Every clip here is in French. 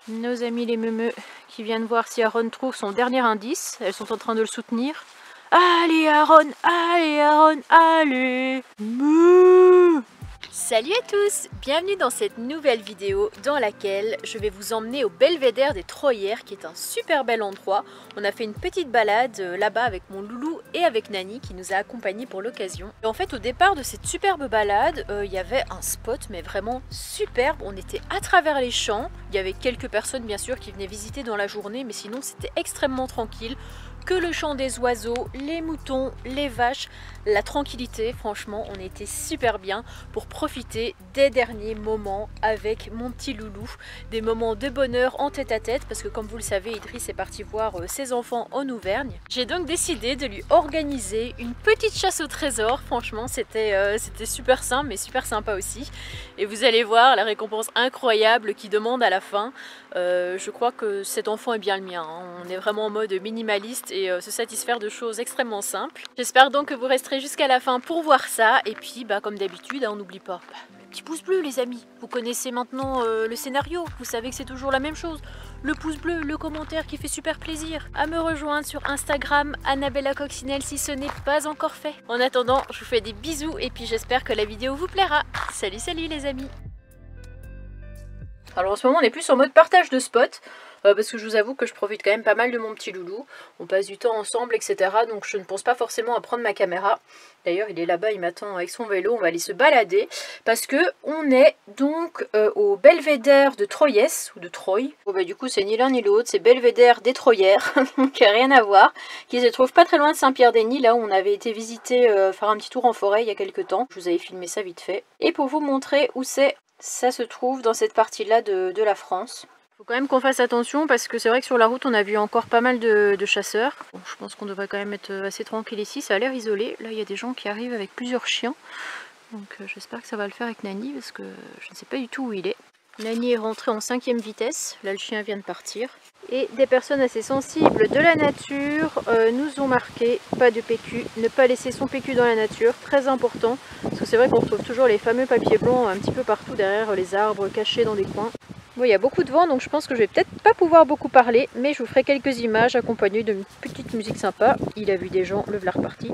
Nos amis les meumeux qui viennent voir si Aaron trouve son dernier indice. Elles sont en train de le soutenir. Allez Aaron, allez Aaron, allez. Meuh. Salut à tous, bienvenue dans cette nouvelle vidéo dans laquelle je vais vous emmener au belvédère des Troyères qui est un super bel endroit. On a fait une petite balade là-bas avec mon loulou et avec Nani qui nous a accompagnés pour l'occasion. Et en fait au départ de cette superbe balade, il y avait un spot mais vraiment superbe. On était à travers les champs, il y avait quelques personnes bien sûr qui venaient visiter dans la journée mais sinon c'était extrêmement tranquille. Que le chant des oiseaux, les moutons, les vaches, la tranquillité, franchement on était super bien pour profiter des derniers moments avec mon petit loulou, des moments de bonheur en tête à tête parce que comme vous le savez Idriss est parti voir ses enfants en Auvergne. J'ai donc décidé de lui organiser une petite chasse au trésor, franchement c'était super simple mais super sympa aussi et vous allez voir la récompense incroyable qui demande à la fin. Je crois que cet enfant est bien le mien, hein. On est vraiment en mode minimaliste et se satisfaire de choses extrêmement simples. J'espère donc que vous resterez jusqu'à la fin pour voir ça et puis comme d'habitude on n'oublie pas le petit pouce bleu les amis. Vous connaissez maintenant le scénario, vous savez que c'est toujours la même chose. Le pouce bleu, le commentaire qui fait super plaisir. À me rejoindre sur Instagram, Annabella Coccinelle si ce n'est pas encore fait. En attendant, je vous fais des bisous et puis j'espère que la vidéo vous plaira. Salut salut les amis. Alors en ce moment on est plus en mode partage de spots parce que je vous avoue que je profite quand même pas mal de mon petit loulou. On passe du temps ensemble etc. Donc je ne pense pas forcément à prendre ma caméra. D'ailleurs il est là-bas, il m'attend avec son vélo, on va aller se balader. Parce que on est donc au belvédère de Troyes ou de Troyes. Bon, du coup c'est ni l'un ni l'autre, c'est belvédère des Troyères, donc rien à voir. Qui se trouve pas très loin de Saint-Pierre-des-Nids, là où on avait été visiter, faire un petit tour en forêt il y a quelques temps. Je vous avais filmé ça vite fait. Et pour vous montrer où c'est, ça se trouve dans cette partie-là de la France. Faut quand même qu'on fasse attention parce que c'est vrai que sur la route on a vu encore pas mal de chasseurs. Bon, je pense qu'on devrait quand même être assez tranquille ici, ça a l'air isolé. Là il y a des gens qui arrivent avec plusieurs chiens. Donc j'espère que ça va le faire avec Nani parce que je ne sais pas du tout où il est. Nani est rentrée en 5e vitesse, là le chien vient de partir. Et des personnes assez sensibles de la nature nous ont marqué, pas de PQ, ne pas laisser son PQ dans la nature, très important. Parce que c'est vrai qu'on retrouve toujours les fameux papiers blancs un petit peu partout derrière les arbres, cachés dans des coins. Bon, il y a beaucoup de vent donc je pense que je vais peut-être pas pouvoir beaucoup parler, mais je vous ferai quelques images accompagnées d'une petite musique sympa. Il a vu des gens, le v'là reparti.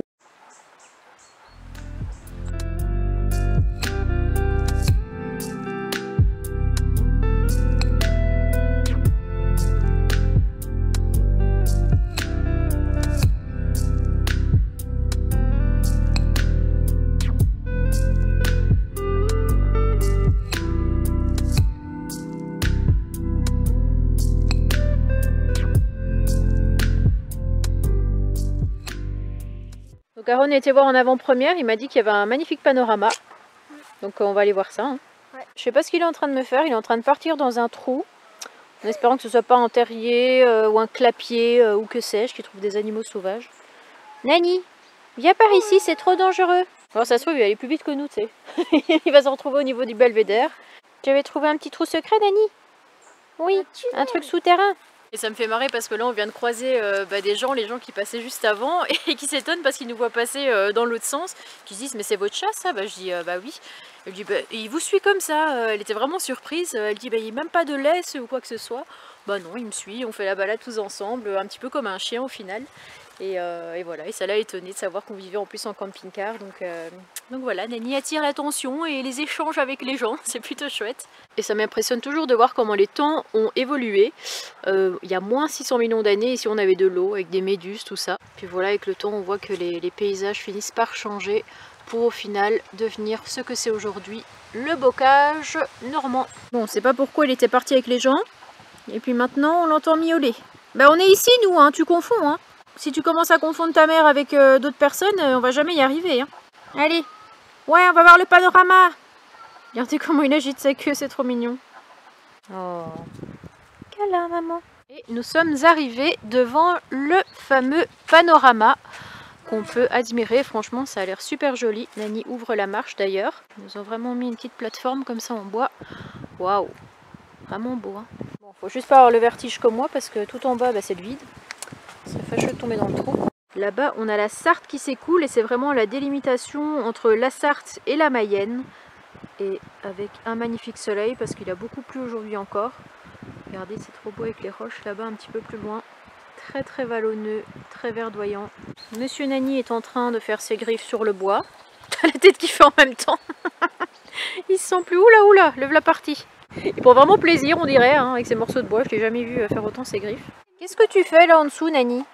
Donc Aaron était voir en avant-première, il m'a dit qu'il y avait un magnifique panorama. Donc on va aller voir ça. Hein. Ouais. Je sais pas ce qu'il est en train de me faire, il est en train de partir dans un trou. En espérant que ce soit pas un terrier ou un clapier ou que sais-je, qui trouve des animaux sauvages. Nani, viens par ici, c'est trop dangereux. Alors ça se trouve, il va aller plus vite que nous, tu sais. Il va se retrouver au niveau du belvédère. Tu avais trouvé un petit trou secret, Nani? Oui, un truc souterrain. Et ça me fait marrer parce que là on vient de croiser des gens, les gens qui passaient juste avant et qui s'étonnent parce qu'ils nous voient passer dans l'autre sens, qui se disent mais c'est votre chat ça? Je dis bah oui. Elle dit bah, il vous suit comme ça, elle était vraiment surprise, elle dit bah il n'y a même pas de laisse ou quoi que ce soit. Bah non, il me suit, on fait la balade tous ensemble, un petit peu comme un chien au final. Et voilà, et ça l'a étonné de savoir qu'on vivait en plus en camping-car. Donc voilà, Nani attire l'attention et les échanges avec les gens, c'est plutôt chouette. Et ça m'impressionne toujours de voir comment les temps ont évolué. Il y a moins 600 millions d'années, ici on avait de l'eau avec des méduses, tout ça. Puis voilà, avec le temps on voit que les paysages finissent par changer pour au final devenir ce que c'est aujourd'hui, le bocage normand. Bon, on sait pas pourquoi il était parti avec les gens, et puis maintenant on l'entend miauler. Bah on est ici nous, hein, tu confonds, hein. Si tu commences à confondre ta mère avec d'autres personnes, on va jamais y arriver. Hein. Allez, ouais, on va voir le panorama. Regardez comment il agite sa queue, c'est trop mignon. Oh, câlin maman. Et nous sommes arrivés devant le fameux panorama qu'on peut admirer. Franchement, ça a l'air super joli. Nani ouvre la marche d'ailleurs. Ils nous ont vraiment mis une petite plateforme comme ça en bois. Waouh, vraiment beau. Hein. Bon, faut juste pas avoir le vertige comme moi parce que tout en bas, c'est le vide. C'est fâcheux de tomber dans le trou. Là-bas, on a la Sarthe qui s'écoule et c'est vraiment la délimitation entre la Sarthe et la Mayenne. Et avec un magnifique soleil parce qu'il a beaucoup plu aujourd'hui encore. Regardez, c'est trop beau avec les roches là-bas un petit peu plus loin. Très très vallonneux, très verdoyant. Monsieur Nani est en train de faire ses griffes sur le bois. T'as la tête qui fait en même temps. Il se sent plus. Oula oula, le voilà parti. Il prend vraiment plaisir, on dirait, hein, avec ces morceaux de bois. Je l'ai jamais vu faire autant ses griffes. Qu'est-ce que tu fais là en dessous, Nani?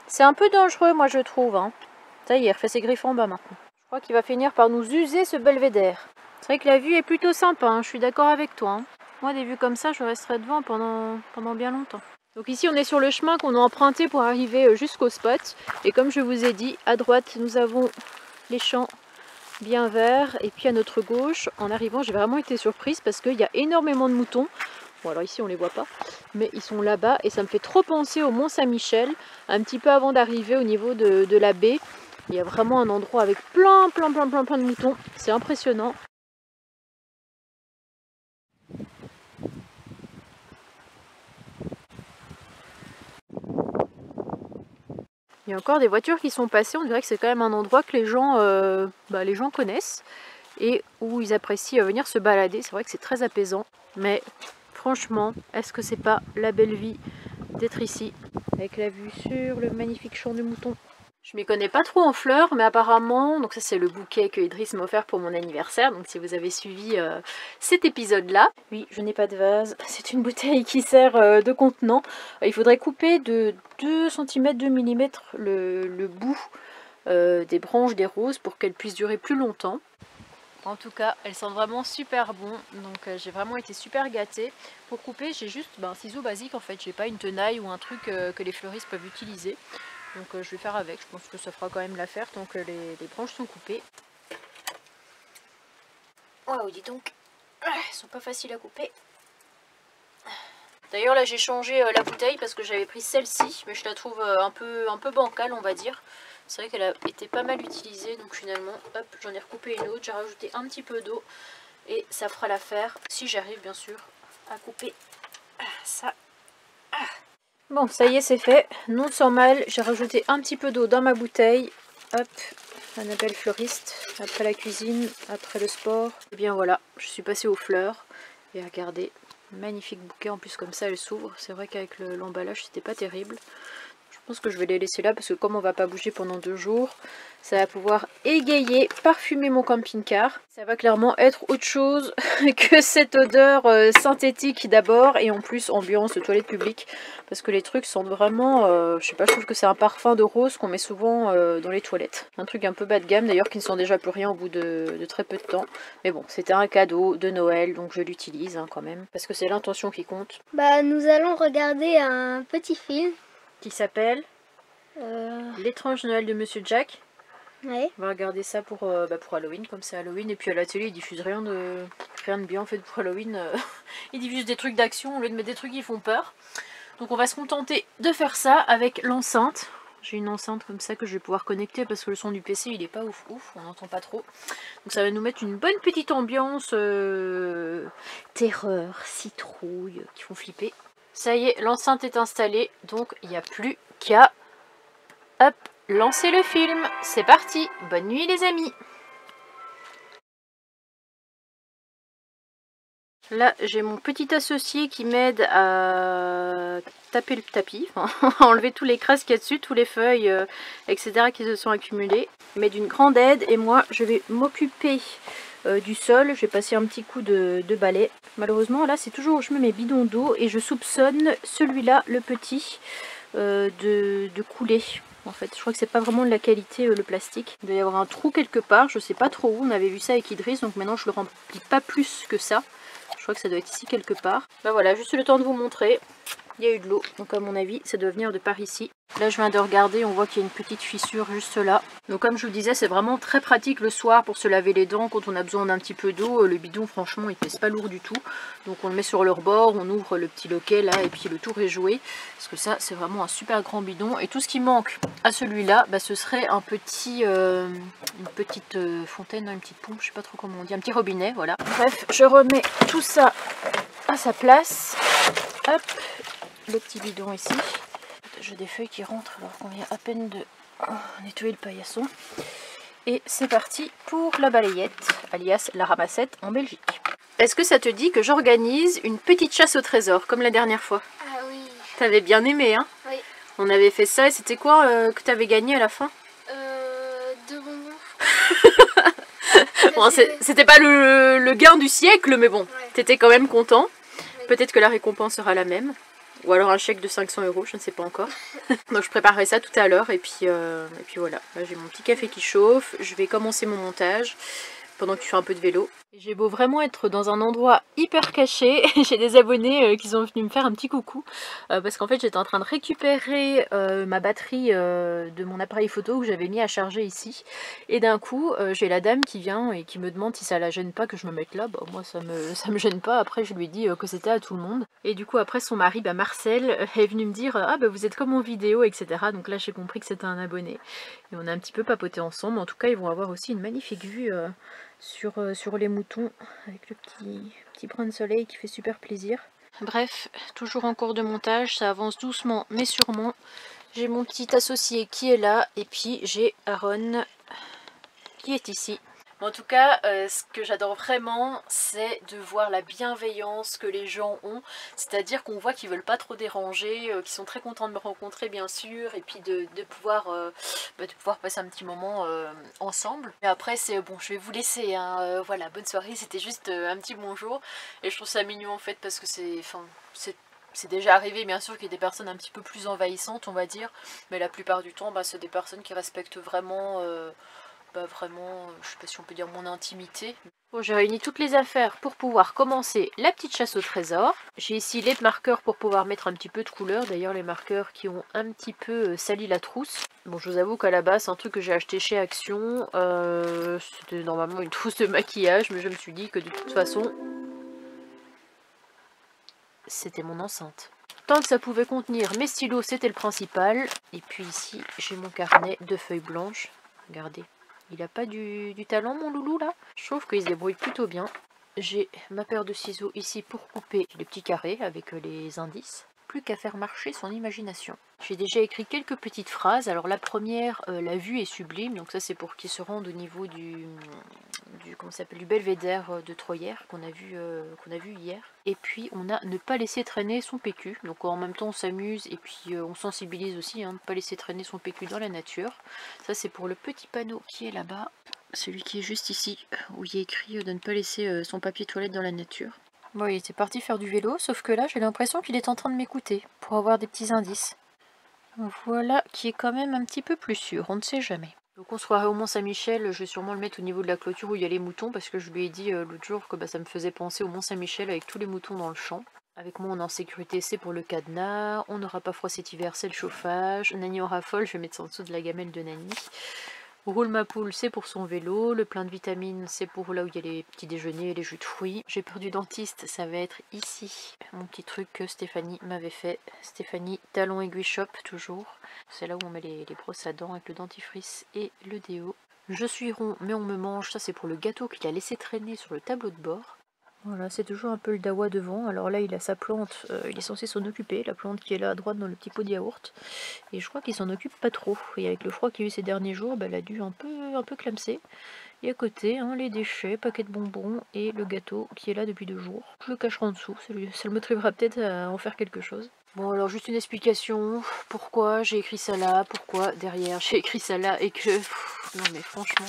C'est un peu dangereux, moi je trouve. Hein. Ça y est, il refait ses griffes en bas maintenant. Je crois qu'il va finir par nous user ce belvédère. C'est vrai que la vue est plutôt sympa, hein, je suis d'accord avec toi. Hein. Moi, des vues comme ça, je resterai devant pendant bien longtemps. Donc ici, on est sur le chemin qu'on a emprunté pour arriver jusqu'au spot. Et comme je vous ai dit, à droite, nous avons les champs bien verts. Et puis à notre gauche, en arrivant, j'ai vraiment été surprise parce qu'il y a énormément de moutons. Bon, alors ici, on les voit pas, mais ils sont là-bas. Et ça me fait trop penser au Mont Saint-Michel, un petit peu avant d'arriver au niveau de la baie. Il y a vraiment un endroit avec plein de moutons. C'est impressionnant. Il y a encore des voitures qui sont passées, on dirait que c'est quand même un endroit que les gens connaissent et où ils apprécient venir se balader. C'est vrai que c'est très apaisant, mais franchement, est-ce que c'est pas la belle vie d'être ici avec la vue sur le magnifique champ de moutons? Je m'y connais pas trop en fleurs, mais apparemment, donc ça c'est le bouquet que Idriss m'a offert pour mon anniversaire, donc si vous avez suivi cet épisode-là. Oui, je n'ai pas de vase, c'est une bouteille qui sert de contenant. Il faudrait couper de 2 cm, 2 mm le bout des branches des roses pour qu'elles puissent durer plus longtemps. En tout cas, elles sentent vraiment super bon, donc j'ai vraiment été super gâtée. Pour couper, j'ai juste un ciseau basique en fait, j'ai pas une tenaille ou un truc que les fleuristes peuvent utiliser. Donc je vais faire avec, je pense que ça fera quand même l'affaire tant que les branches sont coupées. Waouh, dis donc, elles sont pas faciles à couper. D'ailleurs là j'ai changé la bouteille parce que j'avais pris celle-ci, mais je la trouve un peu bancale on va dire. C'est vrai qu'elle a été pas mal utilisée, donc finalement, hop, j'en ai recoupé une autre, j'ai rajouté un petit peu d'eau et ça fera l'affaire, si j'arrive bien sûr à couper ça. Bon, ça y est, c'est fait. Non sans mal, j'ai rajouté un petit peu d'eau dans ma bouteille. Hop, Annabelle fleuriste. Après la cuisine, après le sport. Et bien voilà, je suis passée aux fleurs. Et regardez, magnifique bouquet. En plus, comme ça, elle s'ouvre. C'est vrai qu'avec l'emballage, c'était pas terrible. Je pense que je vais les laisser là parce que comme on va pas bouger pendant 2 jours, ça va pouvoir égayer, parfumer mon camping-car. Ça va clairement être autre chose que cette odeur synthétique d'abord et en plus ambiance toilette publique parce que les trucs sentent vraiment, je sais pas, je trouve que c'est un parfum de rose qu'on met souvent dans les toilettes. Un truc un peu bas de gamme d'ailleurs qui ne sent déjà plus rien au bout de très peu de temps. Mais bon, c'était un cadeau de Noël donc je l'utilise quand même parce que c'est l'intention qui compte. Bah nous allons regarder un petit film. Qui s'appelle L'étrange Noël de Monsieur Jack. Ouais. On va regarder ça pour Halloween, comme c'est Halloween. Et puis à la télé, ils diffusent rien de bien en fait pour Halloween. Ils diffusent des trucs d'action au lieu de mettre des trucs qui font peur. Donc on va se contenter de faire ça avec l'enceinte. J'ai une enceinte comme ça que je vais pouvoir connecter parce que le son du PC il est pas ouf, on n'entend pas trop. Donc ça va nous mettre une bonne petite ambiance terreur, citrouille, qui font flipper. Ça y est, l'enceinte est installée, donc il n'y a plus qu'à lancer le film. C'est parti, bonne nuit les amis. Là, j'ai mon petit associé qui m'aide à taper le tapis, à enlever tous les crasses qu'il y a dessus, tous les feuilles, etc. qui se sont accumulées. Il m'aide d'une grande aide et moi, je vais m'occuper du sol. Je vais passer un petit coup de balai. Malheureusement, là, c'est toujours où je mets mes bidons d'eau et je soupçonne celui-là, le petit, de couler. En fait, je crois que c'est pas vraiment de la qualité le plastique. Il doit y avoir un trou quelque part, je sais pas trop où. On avait vu ça avec Idriss, donc maintenant je le remplis pas plus que ça. Je crois que ça doit être ici quelque part. Bah voilà, juste le temps de vous montrer. Il y a eu de l'eau, donc à mon avis, ça doit venir de par ici. Là, je viens de regarder, on voit qu'il y a une petite fissure juste là. Donc comme je vous disais, c'est vraiment très pratique le soir pour se laver les dents quand on a besoin d'un petit peu d'eau. Le bidon, franchement, il pèse pas lourd du tout. Donc on le met sur le rebord, on ouvre le petit loquet là, et puis le tour est joué. Parce que ça, c'est vraiment un super grand bidon. Et tout ce qui manque à celui-là, bah, ce serait un petit, une petite fontaine, une petite pompe, je sais pas trop comment on dit, un petit robinet, voilà. Bref, je remets tout ça à sa place. Hop, le petit bidon ici. J'ai des feuilles qui rentrent alors qu'on vient à peine de nettoyer le paillasson. Et c'est parti pour la balayette, alias la ramassette en Belgique. Est-ce que ça te dit que j'organise une petite chasse au trésor, comme la dernière fois? Ah oui. T'avais bien aimé, hein? Oui. On avait fait ça et c'était quoi que t'avais gagné à la fin? 2 bonbons. Bon, c'était pas le gain du siècle, mais bon, Ouais. t'étais quand même content. Oui. Peut-être que la récompense sera la même. Ou alors un chèque de 500 €, je ne sais pas encore. Donc je préparerai ça tout à l'heure et puis voilà. Là j'ai mon petit café qui chauffe. Je vais commencer mon montage pendant que tu fais un peu de vélo. J'ai beau vraiment être dans un endroit hyper caché, j'ai des abonnés qui sont venus me faire un petit coucou parce qu'en fait j'étais en train de récupérer ma batterie de mon appareil photo que j'avais mis à charger ici et d'un coup j'ai la dame qui vient et qui me demande si ça la gêne pas que je me mette là. Bah, moi ça me gêne pas, après je lui ai dit que c'était à tout le monde et du coup après son mari Marcel est venu me dire ah bah vous êtes comme en vidéo, etc. Donc là j'ai compris que c'était un abonné et on a un petit peu papoté ensemble. En tout cas ils vont avoir aussi une magnifique vue sur les moutons avec le petit brin de soleil qui fait super plaisir. Bref, toujours en cours de montage, ça avance doucement mais sûrement. J'ai mon petit associé qui est là et puis j'ai Aaron qui est ici. En tout cas, ce que j'adore vraiment, c'est de voir la bienveillance que les gens ont. C'est-à-dire qu'on voit qu'ils veulent pas trop déranger, qu'ils sont très contents de me rencontrer bien sûr, et puis de pouvoir passer un petit moment ensemble. Et après, c'est bon, je vais vous laisser, hein, voilà, bonne soirée, c'était juste un petit bonjour. Et je trouve ça mignon en fait, parce que c'est déjà arrivé, bien sûr, qu'il y ait des personnes un petit peu plus envahissantes, on va dire. Mais la plupart du temps, c'est des personnes qui respectent vraiment... vraiment, je sais pas si on peut dire mon intimité. Bon, j'ai réuni toutes les affaires pour pouvoir commencer la petite chasse au trésor. J'ai ici les marqueurs pour pouvoir mettre un petit peu de couleur. D'ailleurs, les marqueurs qui ont un petit peu sali la trousse. Bon, je vous avoue qu'à la base, c'est un truc que j'ai acheté chez Action. C'était normalement une trousse de maquillage, mais je me suis dit que de toute façon, c'était mon enceinte. Tant que ça pouvait contenir mes stylos, c'était le principal. Et puis ici, j'ai mon carnet de feuilles blanches. Regardez. Il a pas du talent mon loulou là. Je trouve qu'il se débrouille plutôt bien. J'ai ma paire de ciseaux ici pour couper les petits carrés avec les indices. Plus qu'à faire marcher son imagination. J'ai déjà écrit quelques petites phrases. Alors la première, la vue est sublime. Donc ça c'est pour qu'ils se rendent au niveau du belvédère de Troyère qu'on a vu hier. Et puis on a ne pas laisser traîner son PQ. Donc en même temps on s'amuse et puis on sensibilise aussi, hein, ne pas laisser traîner son PQ dans la nature. Ça c'est pour le petit panneau qui est là-bas. Celui qui est juste ici, où il est écrit de ne pas laisser son papier toilette dans la nature. Bon, il était parti faire du vélo, sauf que là j'ai l'impression qu'il est en train de m'écouter pour avoir des petits indices. Voilà qui est quand même un petit peu plus sûr, on ne sait jamais. Donc on se croirait au Mont-Saint-Michel, je vais sûrement le mettre au niveau de la clôture où il y a les moutons, parce que je lui ai dit l'autre jour que ça me faisait penser au Mont-Saint-Michel avec tous les moutons dans le champ. Avec moi on est en sécurité, c'est pour le cadenas, on n'aura pas froid cet hiver, c'est le chauffage. Nani en raffole, je vais mettre ça en dessous de la gamelle de Nani. Roule ma poule, c'est pour son vélo. Le plein de vitamines, c'est pour là où il y a les petits déjeuners et les jus de fruits. J'ai peur du dentiste, ça va être ici. Mon petit truc que Stéphanie m'avait fait. Stéphanie, talon aiguille shop, toujours. C'est là où on met les brosses à dents avec le dentifrice et le déo. Je suis rond, mais on me mange. Ça, c'est pour le gâteau qu'il a laissé traîner sur le tableau de bord. Voilà, c'est toujours un peu le dawa devant. Alors là, il a sa plante, il est censé s'en occuper, la plante qui est là à droite dans le petit pot de yaourt. Et je crois qu'il s'en occupe pas trop. Et avec le froid qu'il y a eu ces derniers jours, elle a dû un peu clamser. Et à côté, hein, les déchets, paquet de bonbons et le gâteau qui est là depuis 2 jours. Je le cacherai en dessous, ça le motivera peut-être à en faire quelque chose. Bon, alors juste une explication. Pourquoi j'ai écrit ça là, pourquoi derrière j'ai écrit ça là et que... non mais franchement...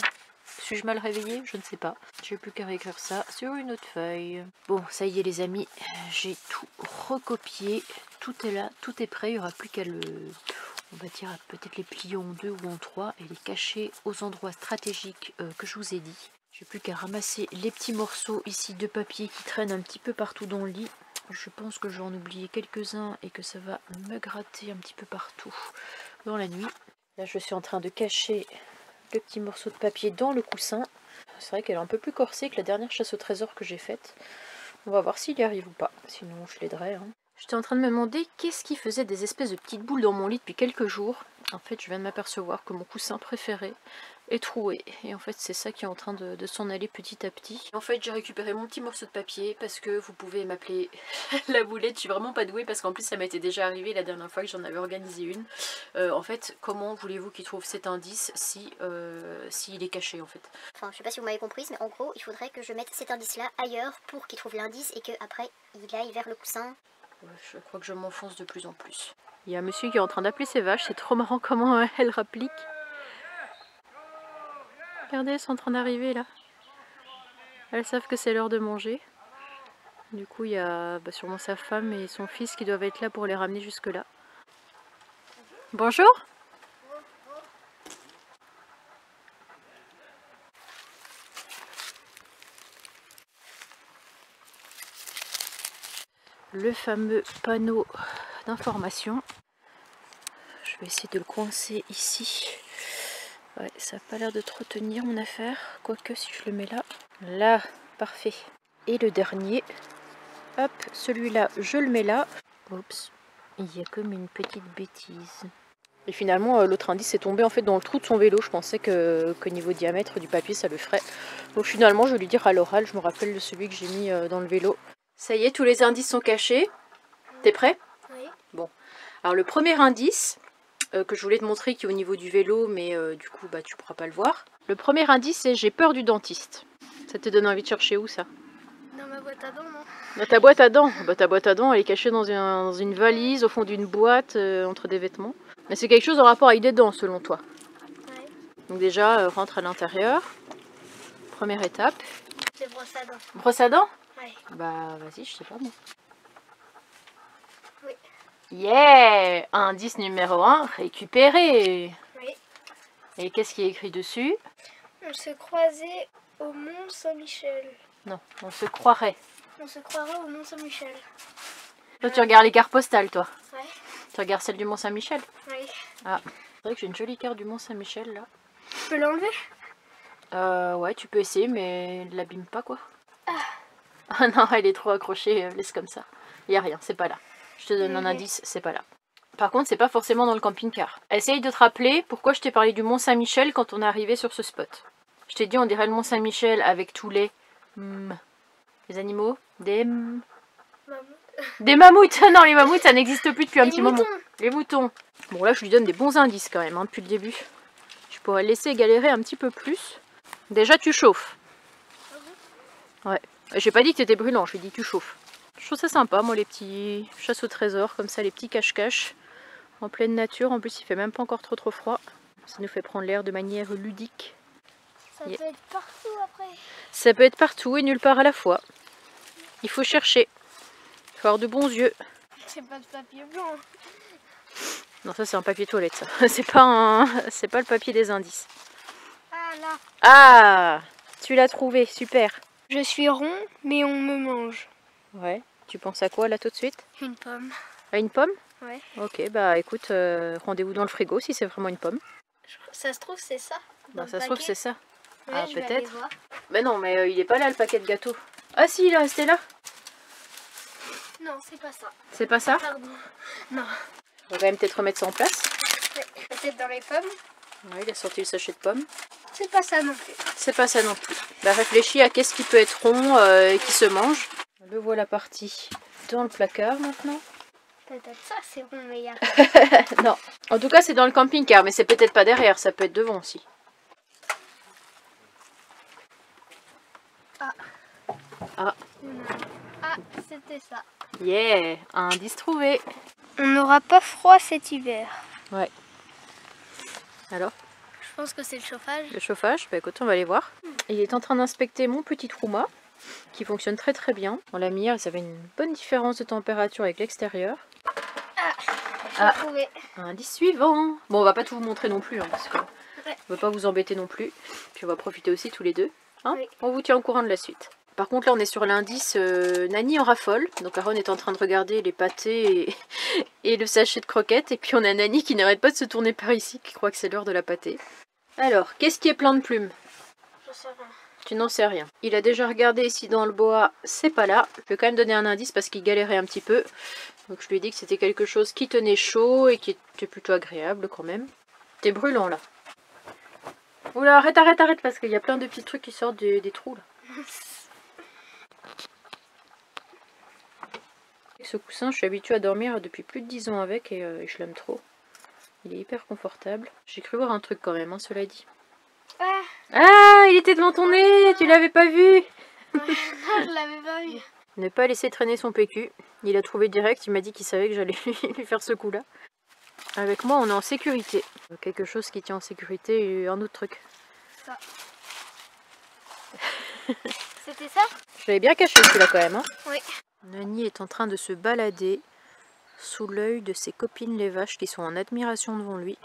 Suis-je mal réveillée? Je ne sais pas. J'ai plus qu'à réécrire ça sur une autre feuille. Bon, ça y est les amis, j'ai tout recopié. Tout est là, tout est prêt. Il n'y aura plus qu'à on va dire peut-être les plier en 2 ou en 3 et les cacher aux endroits stratégiques que je vous ai dit. J'ai plus qu'à ramasser les petits morceaux ici de papier qui traînent un petit peu partout dans le lit. Je pense que j'en ai oublié quelques-uns et que ça va me gratter un petit peu partout dans la nuit. Là, je suis en train de cacher le petit morceau de papier dans le coussin. C'est vrai qu'elle est un peu plus corsée que la dernière chasse au trésor que j'ai faite. On va voir s'il y arrive ou pas, sinon je l'aiderai. Hein. J'étais en train de me demander qu'est-ce qui faisait des espèces de petites boules dans mon lit depuis quelques jours. En fait, je viens de m'apercevoir que mon coussin préféré est troué. Et en fait, c'est ça qui est en train de s'en aller petit à petit. En fait, j'ai récupéré mon petit morceau de papier parce que vous pouvez m'appeler la boulette. Je suis vraiment pas douée parce qu'en plus, ça m'était déjà arrivé la dernière fois que j'en avais organisé une. En fait, comment voulez-vous qu'il trouve cet indice si s'il est caché en fait? Enfin, je sais pas si vous m'avez comprise, mais en gros, il faudrait que je mette cet indice-là ailleurs pour qu'il trouve l'indice et qu'après, il aille vers le coussin. Ouais, je crois que je m'enfonce de plus en plus. Il y a un monsieur qui est en train d'appeler ses vaches. C'est trop marrant comment elles rappliquent. Regardez, elles sont en train d'arriver là. Elles savent que c'est l'heure de manger. Du coup, il y a sûrement sa femme et son fils qui doivent être là pour les ramener jusque là. Bonjour. Le fameux panneau d'information. Je vais essayer de le coincer ici. Ouais, ça n'a pas l'air de trop tenir mon affaire. Quoique si je le mets là. Là, parfait. Et le dernier. Hop, celui-là, je le mets là. Oups, il y a comme une petite bêtise. Et finalement, l'autre indice est tombé en fait dans le trou de son vélo. Je pensais que niveau diamètre du papier, ça le ferait. Donc finalement, je vais lui dire à l'oral. Je me rappelle de celui que j'ai mis dans le vélo. Ça y est, tous les indices sont cachés. T'es prêt? Oui. Bon. Alors le premier indice que je voulais te montrer qui est au niveau du vélo, mais du coup bah tu pourras pas le voir. Le premier indice c'est j'ai peur du dentiste. Ça te donne envie de chercher où ça? Dans ma boîte à dents, non? Dans ta boîte à dents. Bah ta boîte à dents elle est cachée dans une valise au fond d'une boîte entre des vêtements. Mais c'est quelque chose en rapport avec des dents selon toi. Ouais. Donc déjà rentre à l'intérieur. Première étape. C'est brosse à dents. Brosse à dents? Ouais. Bah vas-y, je sais pas moi. Oui. Yeah! Indice numéro 1, récupéré. Oui. Et qu'est-ce qui est écrit dessus? On se croisait au Mont Saint-Michel. Non, on se croirait. On se croirait au Mont Saint-Michel. Toi tu regardes les cartes postales toi? Ouais. Tu regardes celle du Mont Saint-Michel? Oui. Ah, c'est vrai que j'ai une jolie carte du Mont Saint-Michel là. Tu peux l'enlever? Ouais, tu peux essayer mais ne l'abîme pas quoi. Ah non, elle est trop accrochée, laisse comme ça. Il n'y a rien, c'est pas là. Je te donne un indice, c'est pas là. Par contre, c'est pas forcément dans le camping-car. Essaye de te rappeler pourquoi je t'ai parlé du Mont Saint-Michel quand on est arrivé sur ce spot. Je t'ai dit on dirait le Mont Saint-Michel avec tous les animaux, des mammouths. Non, les mammouths ça n'existe plus depuis un petit moment. Les moutons. Bon là je lui donne des bons indices quand même depuis le début. Je pourrais le laisser galérer un petit peu plus. Déjà tu chauffes. Ouais. J'ai pas dit que t'étais brûlant, je lui ai dit tu chauffes. Je trouve ça sympa, moi, les petits chasses au trésor, comme ça, les petits cache-cache, en pleine nature. En plus, il fait même pas encore trop froid. Ça nous fait prendre l'air de manière ludique. Ça peut être partout après. Ça peut être partout et nulle part à la fois. Il faut chercher. Il faut avoir de bons yeux. C'est pas de papier blanc. Non, ça, c'est un papier toilette, ça. C'est pas le papier des indices. Ah là. Ah! Tu l'as trouvé, super. Je suis rond, mais on me mange. Ouais. Tu penses à quoi, là, tout de suite? Une pomme. À une pomme? Ouais. Ok, bah écoute, rendez-vous dans le frigo si c'est vraiment une pomme. Ça se trouve, c'est ça. Bah, ça se trouve, c'est ça. Ouais, Ah, je vais peut-être. aller voir. Mais non, mais il est pas là, le paquet de gâteaux. Ah si, il est resté là. Non, c'est pas ça. C'est pas ça? Pardon. Non. On va quand même peut-être remettre ça en place. Ouais. Peut-être dans les pommes. Ouais, il a sorti le sachet de pommes. C'est pas ça non plus. C'est pas ça non plus. Bah réfléchis à qu'est-ce qui peut être rond et qui se mange. Le voilà parti dans le placard maintenant. Peut-être ça, c'est rond, mais il y a... Non. En tout cas, c'est dans le camping-car, mais c'est peut-être pas derrière, ça peut être devant aussi. Ah. Ah. Ah, c'était ça. Yeah, indice trouvé. On n'aura pas froid cet hiver. Ouais. Alors? Je pense que c'est le chauffage. Le chauffage, bah écoute, on va aller voir. Il est en train d'inspecter mon petit trouma, qui fonctionne très très bien. On l'a mis hier, ça avait une bonne différence de température avec l'extérieur. J'ai trouvé. Indice suivant. Bon, on va pas tout vous montrer non plus, hein, parce qu'on Ouais. va pas vous embêter non plus. Puis on va profiter aussi tous les deux. Hein, oui. On vous tient au courant de la suite. Par contre, là, on est sur l'indice Nani en raffole. Donc, Aaron est en train de regarder les pâtés et le sachet de croquettes. Et puis, on a Nani qui n'arrête pas de se tourner par ici, qui croit que c'est l'heure de la pâtée. Alors, qu'est-ce qui est plein de plumes? Je sais pas. Tu n'en sais rien. Il a déjà regardé ici dans le bois, c'est pas là. Je vais quand même donner un indice parce qu'il galérait un petit peu. Donc je lui ai dit que c'était quelque chose qui tenait chaud et qui était plutôt agréable quand même. T'es brûlant là. Oula, arrête, arrête, arrête, parce qu'il y a plein de petits trucs qui sortent des trous là. Ce coussin, je suis habituée à dormir depuis plus de 10 ans avec et je l'aime trop. Il est hyper confortable. J'ai cru voir un truc quand même, hein, cela dit. Ah, il était devant ton nez, tu l'avais pas vu. Non, je l'avais pas vu. Ne pas laisser traîner son PQ. Il a trouvé direct, il m'a dit qu'il savait que j'allais lui faire ce coup-là. Avec moi, on est en sécurité. Quelque chose qui tient en sécurité et un autre truc. Ça. C'était ça? Je l'avais bien caché celui-là quand même. Hein. Oui. Nani est en train de se balader sous l'œil de ses copines les vaches qui sont en admiration devant lui.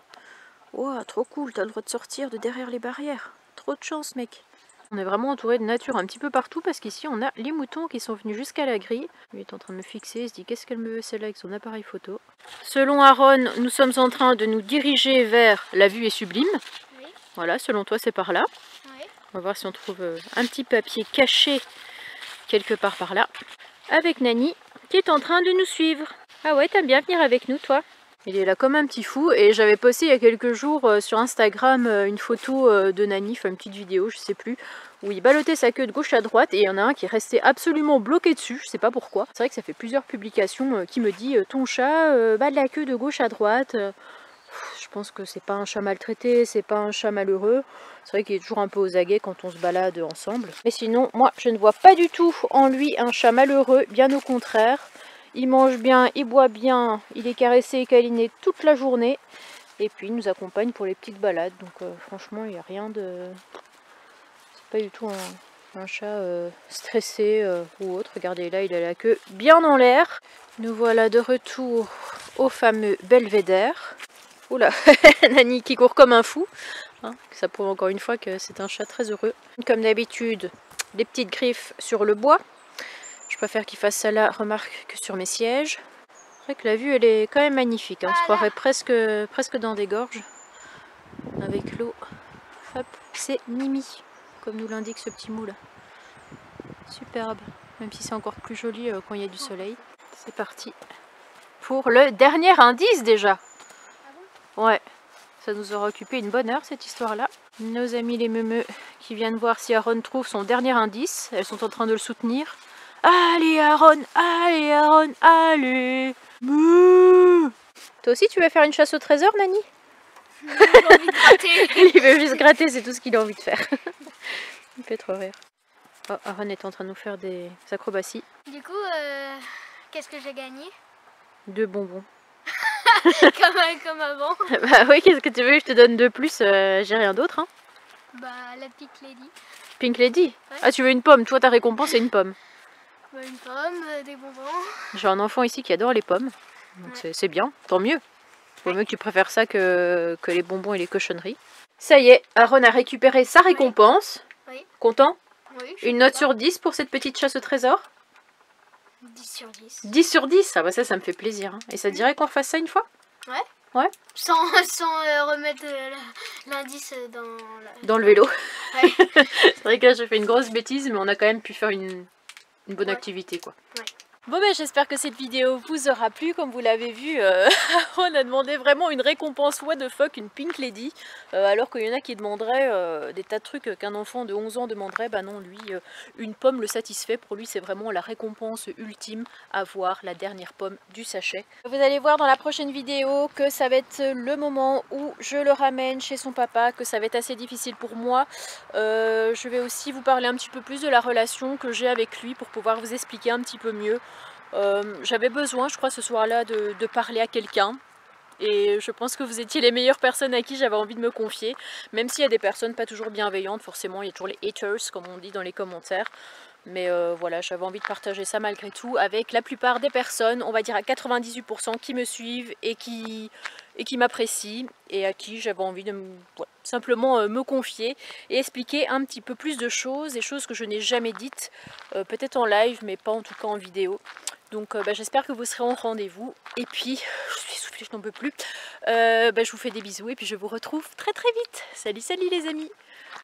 Wow, trop cool, t'as le droit de sortir de derrière les barrières. Trop de chance, mec. On est vraiment entouré de nature un petit peu partout parce qu'ici on a les moutons qui sont venus jusqu'à la grille. Lui est en train de me fixer, il se dit qu'est-ce qu'elle me veut celle-là avec son appareil photo. Selon Aaron, nous sommes en train de nous diriger vers la vue est sublime. Oui. Voilà, selon toi c'est par là. Oui. On va voir si on trouve un petit papier caché quelque part par là. Avec Nani qui est en train de nous suivre. Ah ouais, t'aimes bien venir avec nous toi? Il est là comme un petit fou et j'avais posté il y a quelques jours sur Instagram une photo de Nani, enfin une petite vidéo, je sais plus, où il ballottait sa queue de gauche à droite et il y en a un qui est resté absolument bloqué dessus, je sais pas pourquoi. C'est vrai que ça fait plusieurs publications qui me dit ton chat bat de la queue de gauche à droite. Je pense que c'est pas un chat maltraité, c'est pas un chat malheureux. C'est vrai qu'il est toujours un peu aux aguets quand on se balade ensemble. Mais sinon, moi je ne vois pas du tout en lui un chat malheureux, bien au contraire. Il mange bien, il boit bien, il est caressé et câliné toute la journée. Et puis il nous accompagne pour les petites balades. Donc franchement, il n'y a rien de... C'est pas du tout un chat stressé ou autre. Regardez là, il a la queue bien en l'air. Nous voilà de retour au fameux belvédère. Oula, Nani qui court comme un fou. Hein, ça prouve encore une fois que c'est un chat très heureux. Comme d'habitude, des petites griffes sur le bois. Je préfère qu'il fasse ça là, remarque, que sur mes sièges. C'est vrai que la vue, elle est quand même magnifique. Hein. On se croirait presque dans des gorges. Avec l'eau. Hop, c'est Mimi, comme nous l'indique ce petit mot là. Superbe. Même si c'est encore plus joli quand il y a du soleil. C'est parti. Pour le dernier indice déjà. Ouais. Ça nous aura occupé une bonne heure cette histoire-là. Nos amis les meumeux qui viennent voir si Aaron trouve son dernier indice. Elles sont en train de le soutenir. Allez Aaron, allez Aaron, allez. Bouh. Toi aussi tu vas faire une chasse au trésor, Nani? J'ai envie de gratter. Il veut juste gratter, c'est tout ce qu'il a envie de faire. Il me fait trop rire. Oh, Aaron est en train de nous faire des acrobaties. Du coup, qu'est-ce que j'ai gagné? 2 bonbons. comme avant. Bah oui, qu'est-ce que tu veux que je te donne de plus? J'ai rien d'autre. Hein. Bah, la Pink Lady. Pink Lady? Ouais. Ah, tu veux une pomme? Toi, ta récompense, c'est une pomme. Bah, une pomme, des bonbons. J'ai un enfant ici qui adore les pommes. Donc Ouais. c'est bien, tant mieux. Vaut mieux que tu préfères ça que les bonbons et les cochonneries. Ça y est, Aaron a récupéré sa récompense. Oui. Content? Oui, Une note sur 10 pour cette petite chasse au trésor? 10 sur 10. 10 sur 10? Ah bah ça me fait plaisir. Hein. Et ça te dirait qu'on refasse ça une fois? Ouais. Ouais. Sans remettre l'indice Dans le vélo. Ouais. C'est vrai que là j'ai fait une grosse bêtise, mais on a quand même pu faire une bonne activité quoi. Ouais. Bon ben j'espère que cette vidéo vous aura plu. Comme vous l'avez vu, Aaron a demandé vraiment une récompense what the fuck, une Pink Lady, alors qu'il y en a qui demanderaient des tas de trucs qu'un enfant de 11 ans demanderait. Bah non, lui, une pomme le satisfait. Pour lui c'est vraiment la récompense ultime, avoir la dernière pomme du sachet. Vous allez voir dans la prochaine vidéo que ça va être le moment où je le ramène chez son papa, que ça va être assez difficile pour moi. Je vais aussi vous parler un petit peu plus de la relation que j'ai avec lui pour pouvoir vous expliquer un petit peu mieux. J'avais besoin, je crois, ce soir-là de parler à quelqu'un. Et je pense que vous étiez les meilleures personnes à qui j'avais envie de me confier. Même s'il y a des personnes pas toujours bienveillantes, forcément, il y a toujours les haters, comme on dit dans les commentaires. Mais voilà, j'avais envie de partager ça malgré tout avec la plupart des personnes, on va dire à 98% qui me suivent et qui m'apprécient et à qui j'avais envie de simplement me confier et expliquer un petit peu plus de choses, des choses que je n'ai jamais dites, peut-être en live mais pas en tout cas en vidéo. Donc j'espère que vous serez au rendez-vous et puis, je suis essoufflée, je n'en peux plus, je vous fais des bisous et puis je vous retrouve très très vite. Salut salut les amis!